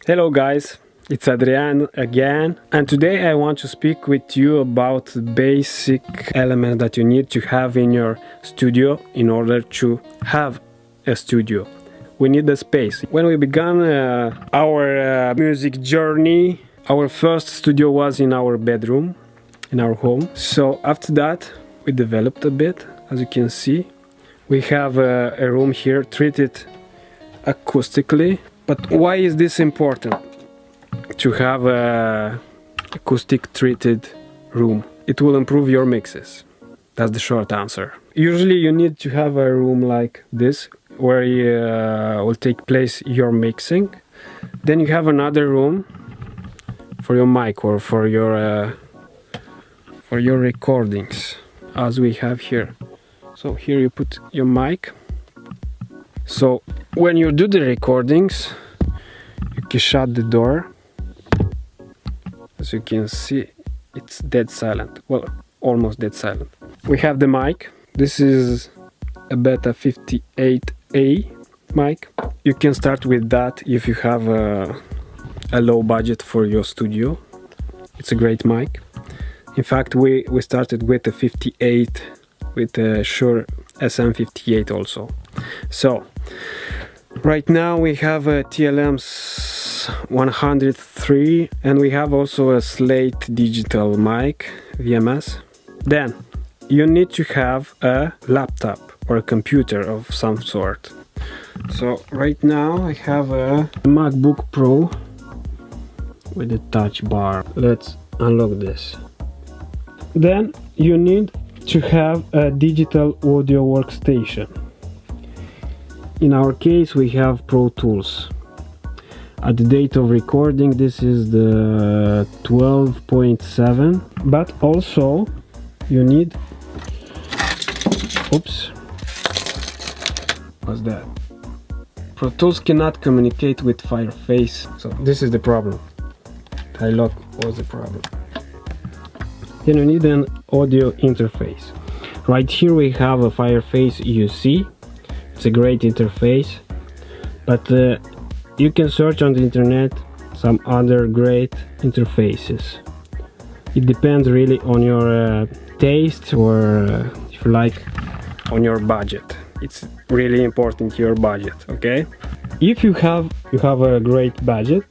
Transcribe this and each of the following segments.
Hello guys, it's Adrian again, and today I want to speak with you about the basic elements that you need to have in your studio in order to have a studio. We need a space. When we began our music journey, our first studio was in our bedroom, in our home. So after that, we developed a bit, as you can see. We have a room here treated acoustically. But why is this important to have a acoustic treated room? It will improve your mixes. That's the short answer. Usually you need to have a room like this where you will take place your mixing. Then you have another room for your mic or for your recordings, as we have here. So here you put your mic. So when you do the recordings, you can shut the door. As you can see, it's dead silent. Well, almost dead silent. We have the mic. This is a Beta 58A mic. You can start with that if you have a low budget for your studio. It's a great mic. In fact, we started with a 58, with a Shure SM58 also. So right now we have a TLM's 103 and we have also a Slate digital mic, VMS. Then you need to have a laptop or a computer of some sort. So right now I have a MacBook Pro with a touch bar. Let's unlock this. Then you need to have a digital audio workstation. In our case we have Pro Tools. At the date of recording this is the 12.7, but also you need, oops, what's that? Pro Tools cannot communicate with Fireface, so this is the problem. Lock was the problem. Then you need an audio interface. Right here we have a Fireface UC. It's a great interface, but you can search on the internet some other great interfaces. It depends really on your taste, or if you like, on your budget. It's really important, your budget, okay? If you have a great budget,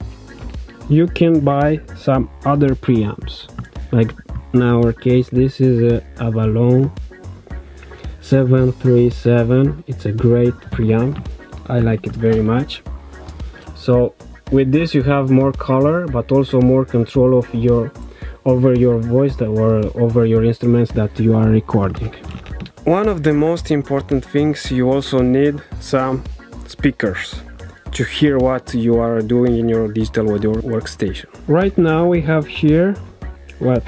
you can buy some other preamps. Like in our case, this is a Avalon 737. It's a great preamp. I like it very much. So with this you have more color, but also more control of over your voice or over your instruments that you are recording. One of the most important things, you also need some speakers to hear what you are doing in your digital audio workstation. Right now we have here what?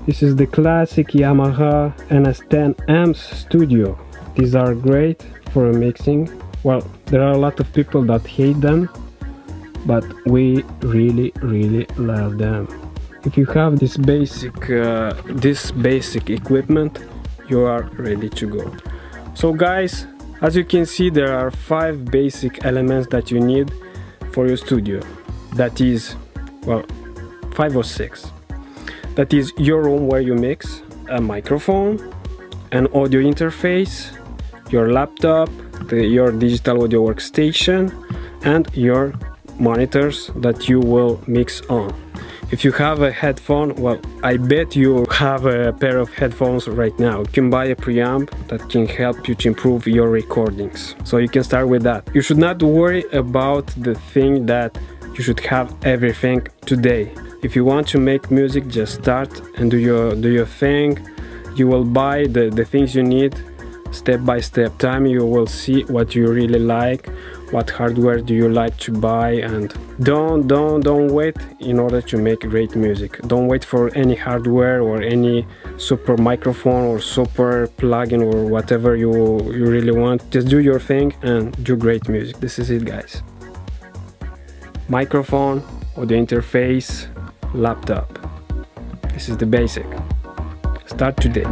This is the classic Yamaha NS10 amps Studio. These are great for mixing. Well, there are a lot of people that hate them, but we really love them. If you have this basic equipment, you are ready to go. So guys, as you can see, there are 5 basic elements that you need for your studio. That is, well, 5 or 6. That is your room where you mix, a microphone, an audio interface, your laptop, your digital audio workstation, and your monitors that you will mix on. If you have a headphone, well, I bet you have a pair of headphones right now. You can buy a preamp that can help you to improve your recordings. So you can start with that. You should not worry about the thing that you should have everything today. If you want to make music, just start and do your thing. You will buy the things you need step by step. Time you will see what you really like, what hardware do you like to buy, and don't wait in order to make great music. Don't wait for any hardware or any super microphone or super plugin or whatever you really want. Just do your thing and do great music. This is it, guys. Microphone, audio interface, laptop. This is the basic. Start today.